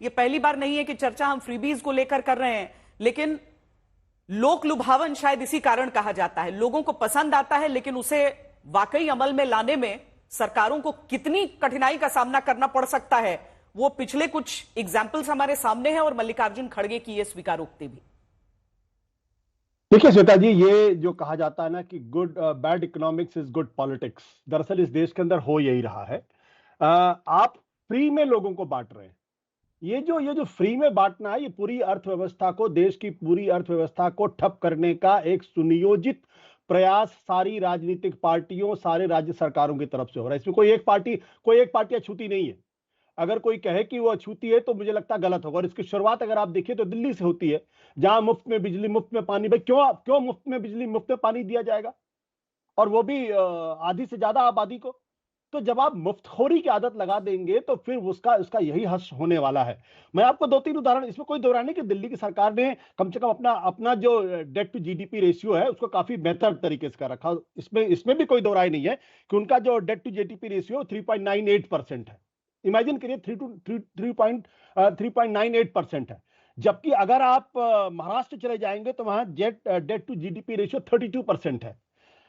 ये पहली बार नहीं है कि चर्चा हम फ्रीबीज को लेकर कर रहे हैं, लेकिन लोक लुभावन शायद इसी कारण कहा जाता है। लोगों को पसंद आता है, लेकिन उसे वाकई अमल में लाने में सरकारों को कितनी कठिनाई का सामना करना पड़ सकता है, वो पिछले कुछ एग्जाम्पल्स हमारे सामने हैं, और मल्लिकार्जुन खड़गे की ये स्वीकारोक्ति भी। देखिए श्वेता जी, ये जो कहा जाता है ना कि good bad economics is good politics, दरअसल इस देश के अंदर हो यही रहा है। आप फ्री में लोगों को बांट रहे हैं। ये जो फ्री में बांटना है, ये पूरी अर्थव्यवस्था को, देश की पूरी अर्थव्यवस्था को ठप करने का एक सुनियोजित प्रयास सारी राजनीतिक पार्टियों, सारे राज्य सरकारों की तरफ से हो रहा है। इसमें कोई एक पार्टी अछूती नहीं है। अगर कोई कहे कि वो अछूती है तो मुझे लगता है गलत होगा। और इसकी शुरुआत अगर आप देखिए तो दिल्ली से होती है, जहां मुफ्त में बिजली, मुफ्त में पानी। भाई क्यों मुफ्त में बिजली, मुफ्त में पानी दिया जाएगा, और वो भी आधी से ज्यादा आबादी को? तो जब आप मुफ्तखोरी की आदत लगा देंगे तो फिर उसका उसका यही हश्र होने वाला है। मैं आपको 2-3 उदाहरण, इसमें कोई दो राय नहीं कि दिल्ली की सरकार ने कम से कम अपना अपना जो डेट टू जीडीपी रेशियो है उसको काफी बेहतर तरीके से कर रखा। इसमें भी कोई दो राय नहीं है कि उनका जो डेट टू जीडीपी रेशियो 3.98% है। इमेजिन करिए, 3.98% है। जबकि अगर आप महाराष्ट्र चले जाएंगे तो वहां डेट टू जीडीपी रेशियो 32% है।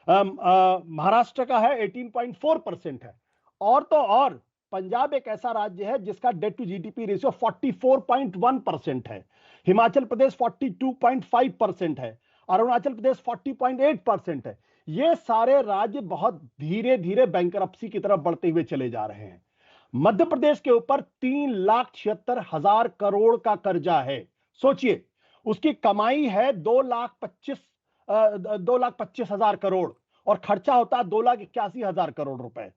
महाराष्ट्र का है 18.4% है। और तो और पंजाब एक ऐसा राज्य है जिसका डेट टू जीडीपी रेशियो 44.1% है। हिमाचल प्रदेश 42.5% है। अरुणाचल प्रदेश 40.8% है। ये सारे राज्य बहुत धीरे धीरे बैंकरप्सी की तरफ बढ़ते हुए चले जा रहे हैं। मध्य प्रदेश के ऊपर 3,76,000 करोड़ का कर्जा है। सोचिए, उसकी कमाई है 2,25,000 करोड़ और खर्चा होता है 2,81,000 करोड़ रुपए।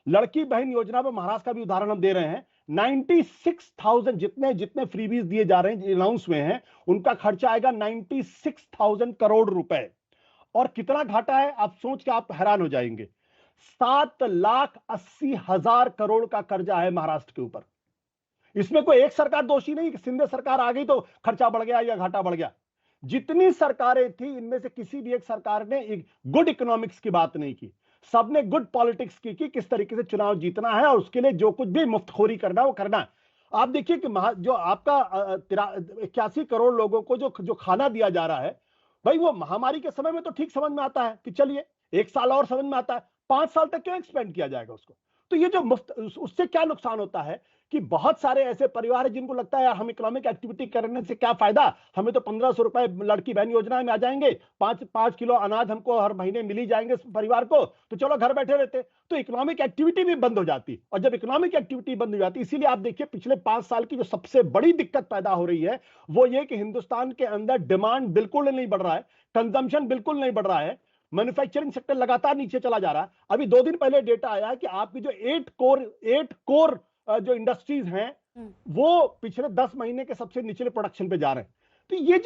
लड़की बहन योजना में महाराष्ट्र का भी उदाहरण हम दे रहे हैं। 96,000 जितने जितने फ्रीबीज दिए जा रहे हैं, अनाउंस हुए हैं, उनका खर्चा आएगा 96,000 करोड़ रुपए। और कितना घाटा है आप सोच के आप हैरान हो जाएंगे। 7,80,000 करोड़ का कर्जा है महाराष्ट्र के ऊपर। इसमें कोई एक सरकार दोषी नहीं कि सिंधे सरकार आ गई तो खर्चा बढ़ गया या घाटा बढ़ गया। जितनी सरकारें थी, इनमें से किसी भी एक सरकार ने एक गुड इकोनॉमिक्स की बात नहीं की। सबने गुड पॉलिटिक्स की कि किस तरीके से चुनाव जीतना है और उसके लिए जो कुछ भी मुफ्तखोरी करना है वो करना है। आप देखिए कि जो आपका 81 करोड़ लोगों को जो खाना दिया जा रहा है, भाई वो महामारी के समय में तो ठीक समझ में आता है कि चलिए 1 साल और समझ में आता है, 5 साल तक क्यों एक्सपेंड किया जाएगा उसको? तो ये जो मुफ्त, उससे क्या नुकसान होता है कि बहुत सारे ऐसे परिवार हैं जिनको लगता है यार हम इकोनॉमिक एक्टिविटी करने से क्या फायदा, हमें तो 1,500 रुपए लड़की बहन योजना में आ जाएंगे, 5 किलो अनाज हमको हर महीने मिल ही जाएंगे परिवार को, तो चलो घर बैठे रहते। तो इकोनॉमिक एक्टिविटी भी बंद हो जाती। और जब इकोनॉमिक एक्टिविटी बंद हो जाती, इसीलिए आप देखिए पिछले 5 साल की जो सबसे बड़ी दिक्कत पैदा हो रही है वो ये कि हिंदुस्तान के अंदर डिमांड बिल्कुल नहीं बढ़ रहा है, कंजम्पशन बिल्कुल नहीं बढ़ रहा है, मैन्युफैक्चरिंग सेक्टर लगातार नीचे चला जा रहा है। अभी 2 दिन पहले डेटा आया कि आपकी जो 8 कोर जो इंडस्ट्रीज हैं वो पिछले 10 महीने के सबसे निचले प्रोडक्शन पे जा रहे हैं। तो ये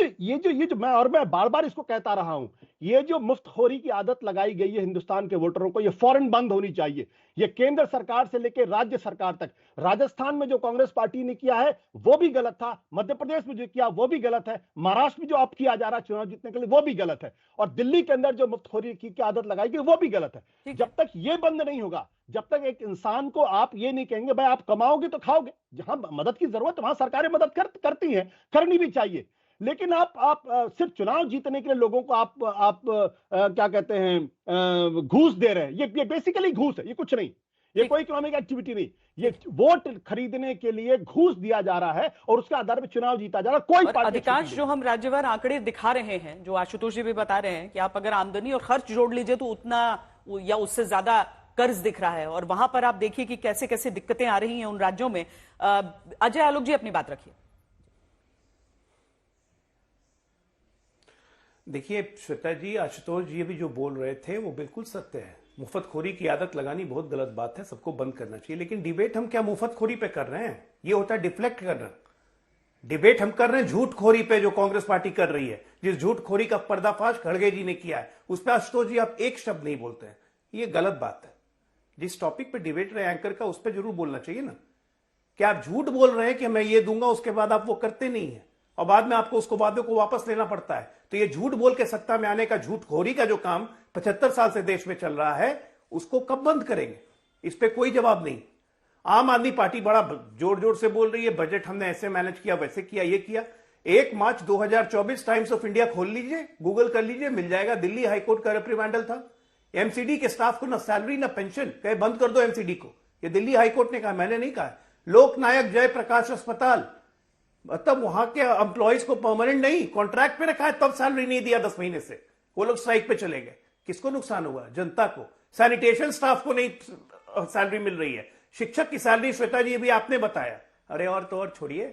जो मैं बार बार इसको कहता रहा हूं, ये जो मुफ्तखोरी की आदत लगाई गई है हिंदुस्तान के वोटरों को, ये फौरन बंद होनी चाहिए। ये केंद्र सरकार से लेकर राज्य सरकार तक। राजस्थान में जो कांग्रेस पार्टी ने किया है वो भी गलत था, मध्य प्रदेश में जो किया वो भी गलत है, महाराष्ट्र में जो अब किया जा रहा है चुनाव जीतने के लिए वो भी गलत है, और दिल्ली के अंदर जो मुफ्तखोरी की आदत लगाई गई वो भी गलत है। जब तक ये बंद नहीं होगा, जब तक एक इंसान को आप ये नहीं कहेंगे भाई आप कमाओगे तो खाओगे, जहां मदद की जरूरत है वहां सरकारें मदद करती हैं, करनी भी चाहिए। लेकिन आप सिर्फ चुनाव जीतने के लिए लोगों को आप क्या कहते हैं घूस दे रहे हैं। ये बेसिकली घूस है, ये कुछ नहीं, ये कोई इकोनॉमिक एक्टिविटी नहीं। ये वोट खरीदने के लिए घूस दिया जा रहा है और उसके आधार पर चुनाव जीता जा रहा है। कोई अधिकांश जो हम राज्यवार आंकड़े दिखा रहे हैं, जो आशुतोष जी भी बता रहे हैं कि आप अगर आमदनी और खर्च जोड़ लीजिए तो उतना या उससे ज्यादा कर्ज दिख रहा है, और वहां पर आप देखिए कि कैसे कैसे दिक्कतें आ रही हैं उन राज्यों में। अजय आलोक जी अपनी बात रखिए। देखिए श्वेता जी, आशुतोष जी भी जो बोल रहे थे वो बिल्कुल सत्य है। मुफ्तखोरी की आदत लगानी बहुत गलत बात है, सबको बंद करना चाहिए। लेकिन डिबेट हम क्या मुफ्तखोरी पे कर रहे हैं? ये होता है डिफ्लेक्ट करना। डिबेट हम कर रहे हैं झूठखोरी पे, जो कांग्रेस पार्टी कर रही है। जिस झूठखोरी का पर्दाफाश खड़गे जी ने किया है उस पर आशुतोष जी आप एक शब्द नहीं बोलते हैं, ये गलत बात है। जिस टॉपिक पे डिबेट रहे एंकर का, उस पर जरूर बोलना चाहिए ना। क्या आप झूठ बोल रहे हैं कि मैं ये दूंगा, उसके बाद आप वो करते नहीं है और बाद में आपको उसको वादे को वापस लेना पड़ता है? तो ये झूठ बोल के सत्ता में आने का, झूठखोरी का जो काम 75 साल से देश में चल रहा है, उसको कब बंद करेंगे? इस पे कोई जवाब नहीं। आम आदमी पार्टी बड़ा जोर जोर से बोल रही है बजट हमने ऐसे मैनेज किया, वैसे किया, ये किया। 1 मार्च 2024 टाइम्स ऑफ इंडिया खोल लीजिए, गूगल कर लीजिए, मिल जाएगा। दिल्ली हाईकोर्ट का रिप्रिमांडल था। एमसीडी के स्टाफ को ना सैलरी ना पेंशन, कहे बंद कर दो एमसीडी को। ये दिल्ली हाईकोर्ट ने कहा, मैंने नहीं कहा। लोकनायक जयप्रकाश अस्पताल, मतलब वहां के एम्प्लॉइज को परमानेंट नहीं, कॉन्ट्रैक्ट पे रखा है, तब सैलरी नहीं दिया 10 महीने से। वो लोग स्ट्राइक पे चले गए। किसको नुकसान हुआ? जनता को। सैनिटेशन स्टाफ को नहीं सैलरी मिल रही है। शिक्षक की सैलरी, श्वेता जी, भी आपने बताया। अरे और तो और छोड़िए,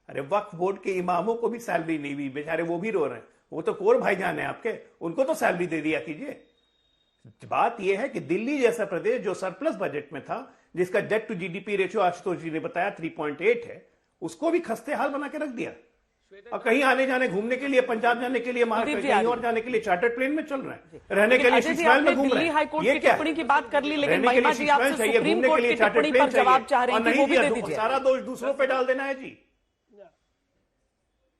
अरे वक्फ बोर्ड के इमामों को भी सैलरी नहीं हुई, बेचारे वो भी रो रहे हैं। वो तो कोर भाईजान है आपके, उनको तो सैलरी दे दिया कीजिए। बात यह है कि दिल्ली जैसा प्रदेश जो सरप्लस बजट में था, जिसका debt to GDP ratio Ashutosh ji ने बताया 3.8 है, उसको भी खस्ते हाल बना के रख दिया। और कहीं आने जाने घूमने के लिए, पंजाब जाने के लिए, महाराष्ट्र कहीं और जाने के लिए चार्टर्ड प्लेन में चल रहे हैं, रहने के लिए शीशमहल में घूम रहे हैं। ये क्या टिप्पणी की बात कर ली, लेकिन महिमा जी आपसे सुप्रीम कोर्ट की टिप्पणी पर जवाब चाह रही हैं, वो भी दे दीजिए। सारा दोष दूसरों पे डाल देना है जी।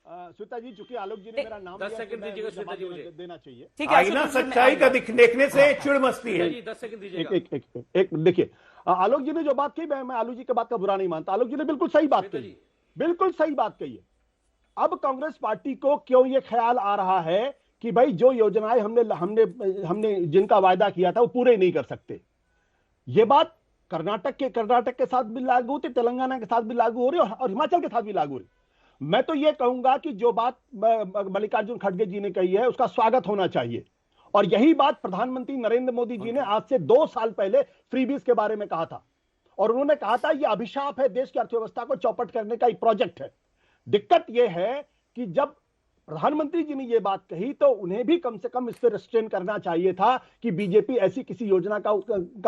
श्वेता जी, चूंकि आलोक जी ने मेरा नाम 10 सेकंड दीजिएगा श्वेता जी, मुझे देना चाहिए। ठीक है, आईना सच्चाई का देखने से चिड़ मस्ती है। 10 सेकंड दीजिएगा। एक देखिए, आलोक जी ने जो बात कही, मैं आलोक जी की बात का बुरा नहीं मानता। आलोक जी ने बिल्कुल सही बात कही, बिल्कुल सही बात कही है। अब कांग्रेस पार्टी को क्यों ये ख्याल आ रहा है कि भाई जो योजनाएं हमने जिनका वायदा किया था वो पूरे नहीं कर सकते। ये बात कर्नाटक के साथ भी लागू थी, तेलंगाना के साथ भी लागू हो रही है और हिमाचल के साथ भी लागू हो रही। मैं तो ये कहूंगा कि जो बात मल्लिकार्जुन खड़गे जी ने कही है उसका स्वागत होना चाहिए। और यही बात प्रधानमंत्री नरेंद्र मोदी जी ने आज से 2 साल पहले फ्रीबीज के बारे में कहा था। और उन्होंने कहा था यह अभिशाप है, देश की अर्थव्यवस्था को चौपट करने का एक प्रोजेक्ट है। दिक्कत यह है कि जब प्रधानमंत्री जी ने यह बात कही तो उन्हें भी कम से कम इस पर रिस्ट्रेन करना चाहिए था कि बीजेपी ऐसी किसी योजना का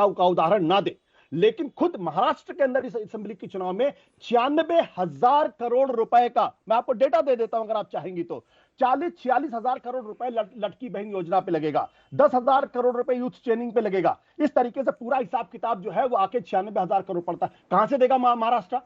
उदाहरण ना दे। लेकिन खुद महाराष्ट्र के अंदर इस असेंबली के चुनाव में 96,000 करोड़ रुपए का, मैं आपको डेटा दे देता हूं अगर आप चाहेंगी तो, 46,000 करोड़ रुपए लड़की बहन योजना पे लगेगा, 10,000 करोड़ रुपए यूथ ट्रेनिंग पे लगेगा। इस तरीके से पूरा हिसाब किताब जो है वो आके 96,000 करोड़ पड़ता है। कहां से देगा महाराष्ट्र?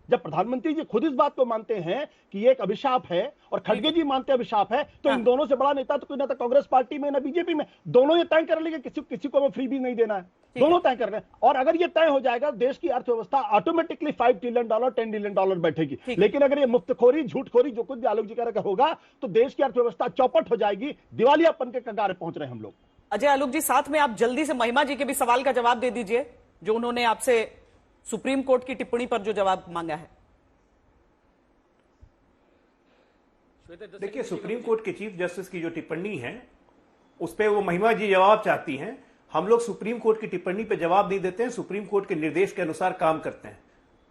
जब प्रधानमंत्री जी खुद इस बात को मानते हैं कि ये एक अभिशाप है और खड़गे जी मानते हैं अभिशाप है, तो इन दोनों से बड़ा नेता तो कोई ना, तो कांग्रेस पार्टी में ना बीजेपी में। दोनों ये तय कर लेंगे किसी को हमें फ्री भी नहीं देना है, दोनों तय कर रहे हैं। और अगर ये तय हो जाएगा, देश की अर्थव्यवस्था ऑटोमेटिकली $5 ट्रिलियन $10 ट्रिलियन बैठेगी। लेकिन अगर ये मुफ्तखोरी, झूठखोरी, जो कुछ भी आलोक जी कह रहे होगा, तो देश की अर्थव्यवस्था चौपट हो जाएगी। दिवालियापन के कगार पहुंच रहे हैं हम लोग। अजय आलोक जी, साथ में आप जल्दी से महिमा जी के भी सवाल का जवाब दे दीजिए, जो उन्होंने आपसे सुप्रीम कोर्ट की टिप्पणी पर जो जवाब मांगा है। देखिए, सुप्रीम कोर्ट के चीफ जस्टिस की जो टिप्पणी है उस पर वो महिमा जी जवाब चाहती हैं। हम लोग सुप्रीम कोर्ट की टिप्पणी पे जवाब नहीं देते हैं, सुप्रीम कोर्ट के निर्देश के अनुसार काम करते हैं।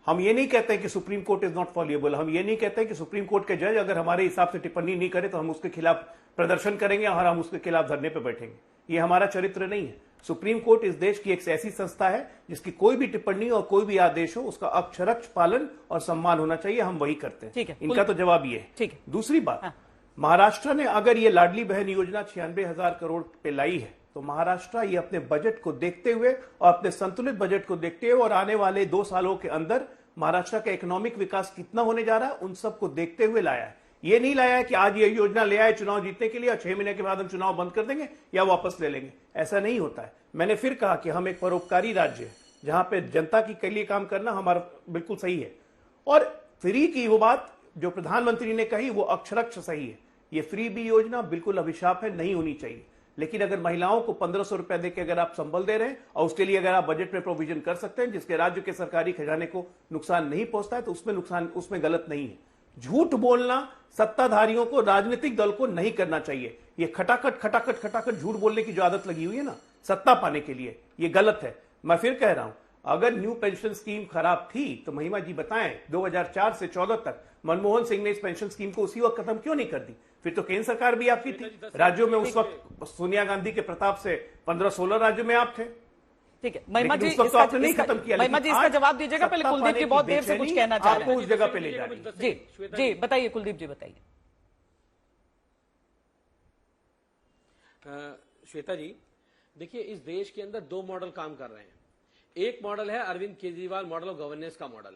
हम ये नहीं कहते कि सुप्रीम कोर्ट इज नॉट फॉलोएबल, हम ये नहीं कहते कि सुप्रीम कोर्ट के जज अगर हमारे हिसाब से टिप्पणी नहीं करे तो हम उसके खिलाफ प्रदर्शन करेंगे और हम उसके खिलाफ धरने पर बैठेंगे। ये हमारा चरित्र नहीं है। सुप्रीम कोर्ट इस देश की एक ऐसी संस्था है जिसकी कोई भी टिप्पणी और कोई भी आदेश हो उसका अक्षरक्ष पालन और सम्मान होना चाहिए। हम वही करते हैं। ठीक है, इनका तो जवाब ये है। ठीक है। दूसरी बात, महाराष्ट्र ने अगर ये लाडली बहन योजना 96,000 करोड़ पे लाई है तो महाराष्ट्र ये अपने बजट को देखते हुए और अपने संतुलित बजट को देखते हुए और आने वाले 2 सालों के अंदर महाराष्ट्र का इकोनॉमिक विकास कितना होने जा रहा है उन सबको देखते हुए लाया है। ये नहीं लाया है कि आज ये योजना ले आए चुनाव जीतने के लिए और 6 महीने के बाद हम चुनाव बंद कर देंगे या वापस ले लेंगे। ऐसा नहीं होता है। मैंने फिर कहा कि हम एक परोपकारी राज्य है जहां पे जनता के लिए काम करना हमारा बिल्कुल सही है। और फ्री की वो बात जो प्रधानमंत्री ने कही वो अक्षरक्ष सही है। ये फ्री बी योजना बिल्कुल अभिशाप है, नहीं होनी चाहिए। लेकिन अगर महिलाओं को 1,500 रुपए देकर अगर आप संबल दे रहे हैं और उसके लिए अगर आप बजट में प्रोविजन कर सकते हैं जिसके राज्य के सरकारी खजाने को नुकसान नहीं पहुंचता है तो उसमें गलत नहीं है। झूठ बोलना सत्ताधारियों को, राजनीतिक दल को नहीं करना चाहिए। ये खटाखट झूठ बोलने की जो आदत लगी हुई है ना सत्ता पाने के लिए, ये गलत है। मैं फिर कह रहा हूं, अगर न्यू पेंशन स्कीम खराब थी तो महिमा जी बताएं 2004 से 14 तक मनमोहन सिंह ने इस पेंशन स्कीम को उसी वक्त खत्म क्यों नहीं कर दी? फिर तो केंद्र सरकार भी आपकी थी। राज्यों में उस वक्त सोनिया गांधी के प्रताप से 15-16 राज्यों में आप थे। ठीक है, महिमा जी नहीं खत्म किया। महिमा जी इसका जवाब दीजिएगा। पहले कुलदीप जी बहुत देर से कुछ कहना चाह रहे हैं, आपको उस जगह पे ले जा रही है। जी बताइए कुलदीप जी, बताइए। श्वेता जी, देखिए इस देश के अंदर 2 मॉडल काम कर रहे हैं। एक मॉडल है Arvind Kejriwal model of governance का मॉडल,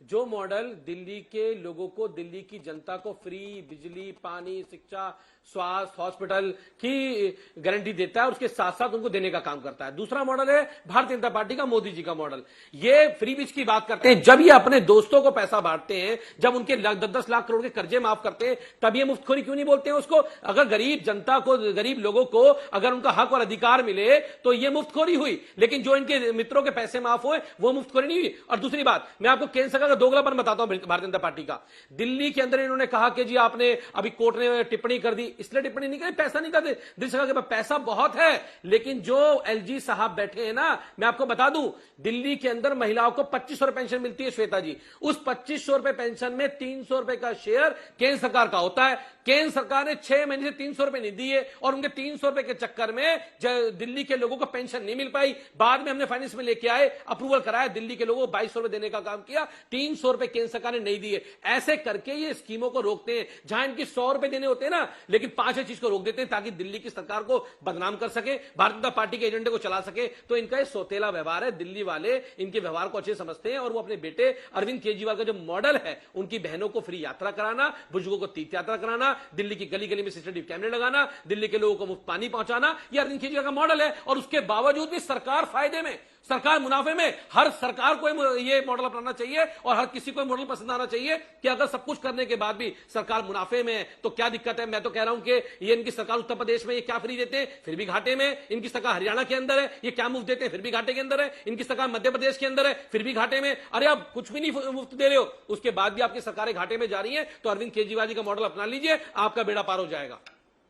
जो मॉडल दिल्ली के लोगों को, दिल्ली की जनता को फ्री बिजली, पानी, शिक्षा, स्वास्थ्य, हॉस्पिटल की गारंटी देता है और उसके साथ साथ उनको देने का काम करता है। दूसरा मॉडल है भारतीय जनता पार्टी का, मोदी जी का मॉडल। ये फ्री बीज की बात करते हैं जब ये अपने दोस्तों को पैसा बांटते हैं, जब उनके 10-10 लाख करोड़ के कर्जे माफ करते हैं, तब ये मुफ्तखोरी क्यों नहीं बोलते हैं उसको? अगर गरीब जनता को, गरीब लोगों को अगर उनका हक और अधिकार मिले तो ये मुफ्तखोरी हुई, लेकिन जो इनके मित्रों के पैसे माफ हुए वो मुफ्तखोरी नहीं हुई। और दूसरी बात, मैं आपको केंद्र सरकार का दोगलापन बताता हूं भारतीय जनता पार्टी का। दिल्ली के अंदर इन्होंने कहा कि जी आपने अभी कोर्ट ने टिप्पणी कर दी, इसलिए टिप्पणी नहीं करी, पैसा नहीं करते। दिल्ली सरकार के पास पैसा बहुत है, लेकिन जो एलजी साहब बैठे हैं ना, मैं आपको बता दूं, दिल्ली के अंदर महिलाओं को 2500 रुपए पेंशन मिलती है श्वेता जी। उस 2500 रुपए पेंशन में 300 रुपए का शेयर केंद्र सरकार का होता है। केंद्र सरकार ने 6 महीने से 300 रुपए नहीं दिए और उनके 300 रुपए के चक्कर में दिल्ली के लोगों को पेंशन नहीं मिल पाई। बाद में हमने फाइनेंस में लेके आए, अप्रूवल कराया, दिल्ली के लोगों को 2200 रुपए देने का काम किया, 300 रुपए केंद्र सरकार ने नहीं दिए। ऐसे करके ये स्कीमों को रोकते हैं, जहां इनकी 100 रुपए देने होते हैं ना, लेकिन 5 चीज को रोक देते हैं ताकि दिल्ली की सरकार को बदनाम कर सके, भारतीय जनता पार्टी के एजेंडे को चला सके। तो इनका ये सौतेला व्यवहार है। दिल्ली वाले इनके व्यवहार को अच्छे समझते हैं और वो अपने बेटे अरविंद केजरीवाल का जो मॉडल है, उनकी बहनों को फ्री यात्रा कराना, बुजुर्गों को तीर्थ यात्रा कराना, दिल्ली की गली गली में सीसीटीवी कैमरे लगाना, दिल्ली के लोगों को मुफ्त पानी पहुंचाना, ये अरविंद केजरीवाल का मॉडल है। और उसके बावजूद भी सरकार फायदे में, सरकार मुनाफे में। हर सरकार को ये मॉडल अपनाना चाहिए और हर किसी को मॉडल पसंद आना चाहिए कि अगर सब कुछ करने के बाद भी सरकार मुनाफे में है तो क्या दिक्कत है। मैं तो कह रहा हूं कि ये इनकी सरकार उत्तर प्रदेश में ये क्या फ्री देते हैं, फिर भी घाटे में। इनकी सरकार हरियाणा के अंदर है, ये क्या मुफ्त देते हैं, फिर भी घाटे के अंदर है। इनकी सरकार मध्य प्रदेश के अंदर है, फिर भी घाटे में। अरे आप कुछ भी नहीं मुफ्त दे रहे हो, उसके बाद भी आपकी सरकारें घाटे में जा रही है। तो अरविंद केजरीवाल जी का मॉडल अपना लीजिए, आपका बेड़ा पार हो जाएगा।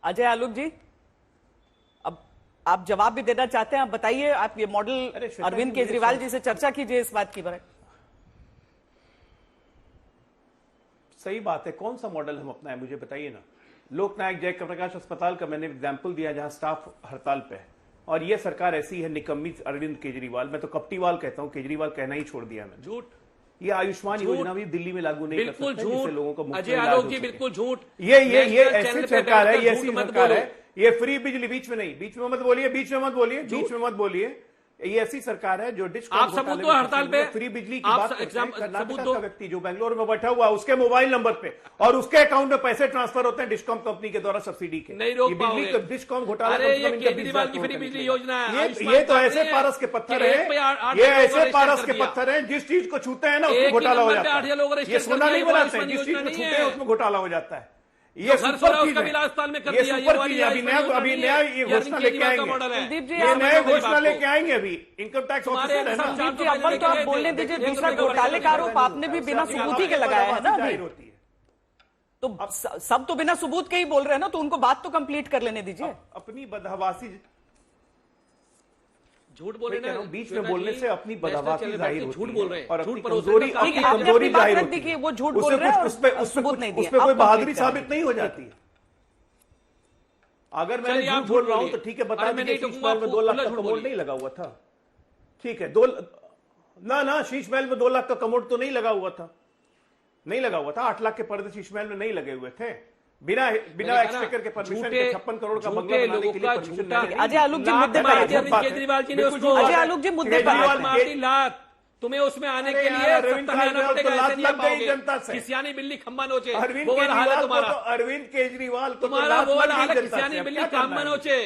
अजय आलोक जी, अब आप जवाब भी देना चाहते हैं, आप बताइए। आप ये मॉडल अरविंद केजरीवाल जी से चर्चा कीजिए इस बात की बारे। सही बात है, कौन सा मॉडल हम अपनाएं मुझे बताइए ना। लोकनायक जयप्रकाश अस्पताल का मैंने एग्जाम्पल दिया जहां स्टाफ हड़ताल पे है, और ये सरकार ऐसी है निकम्मी अरविंद केजरीवाल। मैं तो कप्टीवाल कहता हूं, केजरीवाल कहना ही छोड़ दिया मैं। झूठ। ये आयुष्मान योजना भी दिल्ली में लागू नहीं कर सकते, बिल्कुल झूठ लोगों को मुफ्त अजय में इलाज आलोक हो जी, सके। बिल्कुल झूठ। ये ऐसी सरकार है, ये ऐसी झूठ मत सरकार बोलो। है। ये फ्री बिजली बीच में नहीं, बीच में मत बोलिए, बीच में मत बोलिए, बीच में मत बोलिए। ये ऐसी सरकार है जो आप सबूत दो हड़ताल पे, फ्री बिजली की आप बात करते हैं। सबूत कर्नाटक दो। का व्यक्ति जो बेंगलोर में बैठा हुआ है, उसके मोबाइल नंबर पे और उसके अकाउंट में पैसे ट्रांसफर होते हैं डिस्कॉम कंपनी के द्वारा सब्सिडी के। नहीं रोक पाओगे। डिस्कॉम घोटाला, अरे ये केजरीवाल की फ्री बिजली योजना है। ये तो ऐसे पारस के पत्थर है, ये ऐसे पारस के पत्थर है, जिस चीज को छूते हैं ना उसमें घोटाला हो जाता है। ये सोना नहीं बनाते हैं, जिस चीज को छूते हैं उसमें घोटाला हो जाता है। ये सुपर चीज है, ये सुपर चीज है। अभी नया ये घोषणा लेके आएंगे, ये नए घोषणा लेके आएंगे अभी इनकम टैक्स ऑफिसर है ना। संदीप जी, अव्वल तो आप बोलने दीजिए, दूसरा घोटाले का आरोप आपने भी बिना सबूत ही के लगाया है ना अभी। तो सब तो बिना सबूत के ही बोल रहे हैं ना, तो उनको बात तो कंप्लीट कर लेने दीजिए। अपनी बदहवासी झूठ बोल रहे हैं, बीच में बोलने से अपनी बदहवासी जाहिर होती है, झूठ बोल रहे हैं, और झूठ अपनी पर कमजोरी जाहिर होती है। वो झूठ बोल रहे हैं, सबूत नहीं दिए, उसमें कोई बहादुरी साबित नहीं हो जाती है। अगर मैंने झूठ बोल रहा हूं तो ठीक है, बता दीजिए शीश महल में 2 लाख का कमोड नहीं लगा हुआ था। ठीक है, ना शीश महल में 2 लाख का कमोड तो नहीं लगा हुआ था, नहीं लगा हुआ था। 8 लाख के पर्दे शीश महल में नहीं लगे हुए थे, बिना एक्सपेक्टर के परमिशन के 56 करोड़ का बंगला बनाने के लिए परमिशन। अजय आलोक जी मुद्दे पर केजरीवाल जी ने उसको, अजय आलोक जी मुद्दे पर लाख तुम्हें उसमें आने के लिए किसियानी बिल्ली खम्बा नोचे। अरविंद केजरीवाल को तुम्हारा वो वाला हाल किसियानी बिल्ली खम्बा नोचे।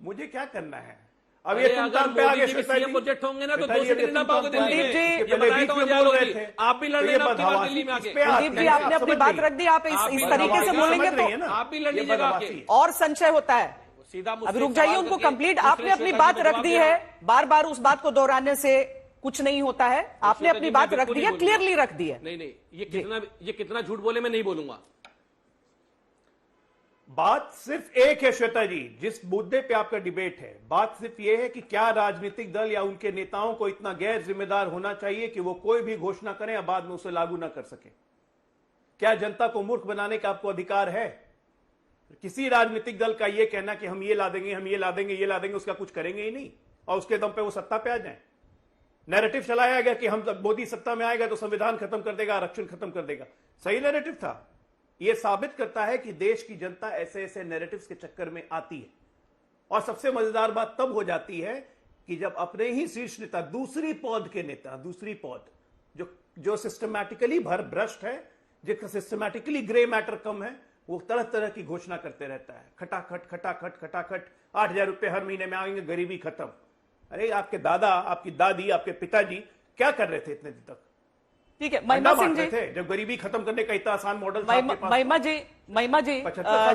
मुझे क्या करना है अब? ये तुम काम पे आगे सीएम प्रोजेक्ट होंगे ना तो 2 सीट नहीं ला पाओगे दिल्ली में। आप भी लड़ लेना दिल्ली में आके। कुलदीप जी, आपने अपनी बात रख दी, आप इस तरीके से बोलेंगे तो आप भी लड़ लीजिएगा और संशय होता है। सीधा अब रुक जाइए, उनको कंप्लीट, आपने अपनी बात रख दी है, बार बार उस बात को दोहराने से कुछ नहीं होता है। आपने अपनी बात रख दी है, क्लियरली रख दी है। नहीं, ये कितना झूठ बोले मैं नहीं बोलूंगा। बात सिर्फ एक है श्वेता जी, जिस मुद्दे पे आपका डिबेट है, बात सिर्फ यह है कि क्या राजनीतिक दल या उनके नेताओं को इतना गैर जिम्मेदार होना चाहिए कि वो कोई भी घोषणा करें या बाद में उसे लागू ना कर सके। क्या जनता को मूर्ख बनाने का आपको अधिकार है? किसी राजनीतिक दल का यह कहना कि हम ये ला देंगे, हम ये ला देंगे, ये ला देंगे, उसका कुछ करेंगे ही नहीं और उसके दम पे वो सत्ता पे आ जाए। नैरेटिव चलाया गया कि हम मोदी सत्ता में आएगा तो संविधान खत्म कर देगा, आरक्षण खत्म कर देगा। सही नैरेटिव था। यह साबित करता है कि देश की जनता ऐसे ऐसे नैरेटिव्स के चक्कर में आती है। और सबसे मजेदार बात तब हो जाती है कि जब अपने ही शीर्ष नेता, दूसरी पौध के नेता, दूसरी पौध जो सिस्टमैटिकली भ्रष्ट है, जिसका सिस्टमैटिकली ग्रे मैटर कम है, वो तरह तरह की घोषणा करते रहता है। खटाखट खटाखट खटाखट 8,000 रुपए हर महीने में आएंगे, गरीबी खत्म। अरे आपके दादा, आपकी दादी, आपके पिताजी क्या कर रहे थे इतने दिन तक? ठीक है, महिमा सिंह जी, थे जब गरीबी खत्म करने का इतना आसान मॉडल था। महिमा जी,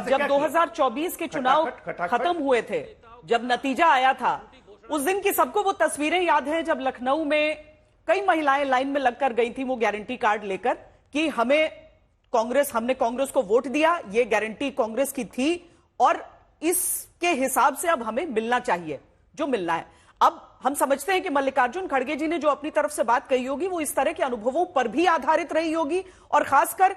जब 2024 के चुनाव खत्म हुए थे, जब नतीजा आया था, उस दिन की सबको वो तस्वीरें याद हैं जब लखनऊ में कई महिलाएं लाइन में लगकर गई थी वो गारंटी कार्ड लेकर कि हमने कांग्रेस को वोट दिया, ये गारंटी कांग्रेस की थी और इसके हिसाब से अब हमें मिलना चाहिए जो मिलना है। अब हम समझते हैं कि मल्लिकार्जुन खड़गे जी ने जो अपनी तरफ से बात कही होगी वो इस तरह के अनुभवों पर भी आधारित रही होगी, और खासकर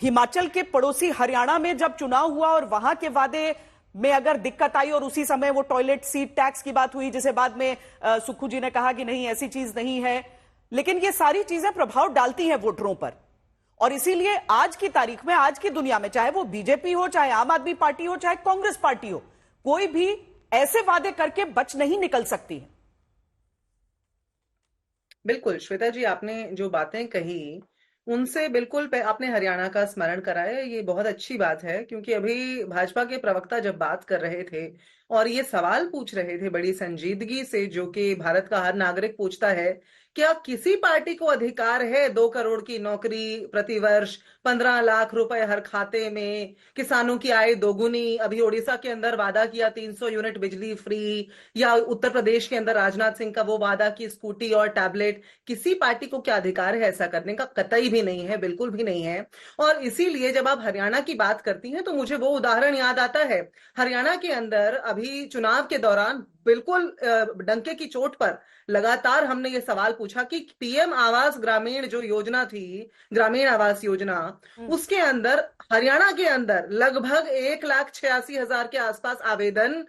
हिमाचल के पड़ोसी हरियाणा में जब चुनाव हुआ और वहां के वादे में अगर दिक्कत आई और उसी समय वो टॉयलेट सीट टैक्स की बात हुई, जिसे बाद में सुक्खू जी ने कहा कि नहीं ऐसी चीज नहीं है, लेकिन ये सारी चीजें प्रभाव डालती हैं वोटरों पर। और इसीलिए आज की तारीख में, आज की दुनिया में, चाहे वो बीजेपी हो, चाहे आम आदमी पार्टी हो, चाहे कांग्रेस पार्टी हो, कोई भी ऐसे वादे करके बच नहीं निकल सकती है। बिल्कुल श्वेता जी, आपने जो बातें कही उनसे बिल्कुल आपने हरियाणा का स्मरण कराया, ये बहुत अच्छी बात है, क्योंकि अभी भाजपा के प्रवक्ता जब बात कर रहे थे और ये सवाल पूछ रहे थे बड़ी संजीदगी से, जो कि भारत का हर नागरिक पूछता है, क्या किसी पार्टी को अधिकार है 2 करोड़ की नौकरी प्रतिवर्ष, 15 लाख रुपए हर खाते में, किसानों की आय दोगुनी, अभी ओडिशा के अंदर वादा किया 300 यूनिट बिजली फ्री, या उत्तर प्रदेश के अंदर राजनाथ सिंह का वो वादा की स्कूटी और टैबलेट, किसी पार्टी को क्या अधिकार है ऐसा करने का? कतई भी नहीं है, बिल्कुल भी नहीं है। और इसीलिए जब आप हरियाणा की बात करती हैं तो मुझे वो उदाहरण याद आता है। हरियाणा के अंदर अभी चुनाव के दौरान बिल्कुल डंके की चोट पर लगातार हमने ये सवाल पूछा कि पीएम आवास ग्रामीण जो योजना थी, ग्रामीण आवास योजना, उसके अंदर हरियाणा के अंदर लगभग 1,86,000 के आसपास आवेदन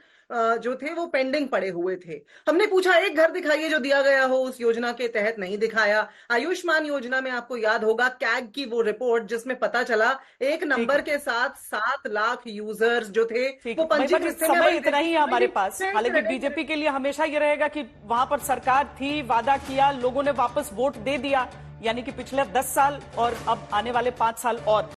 जो थे वो पेंडिंग पड़े हुए थे। हमने पूछा एक घर दिखाइए जो दिया गया हो उस योजना के तहत, नहीं दिखाया। आयुष्मान योजना में आपको याद होगा कैग की वो रिपोर्ट जिसमें पता चला एक नंबर के साथ 7 लाख यूजर्स जो थे वो पंजीकृत थे। समय इतना ही है हमारे पास। हालांकि बीजेपी के लिए हमेशा ये रहेगा कि वहां पर सरकार थी, वादा किया, लोगों ने वापस वोट दे दिया, यानी कि पिछले 10 साल और अब आने वाले 5 साल और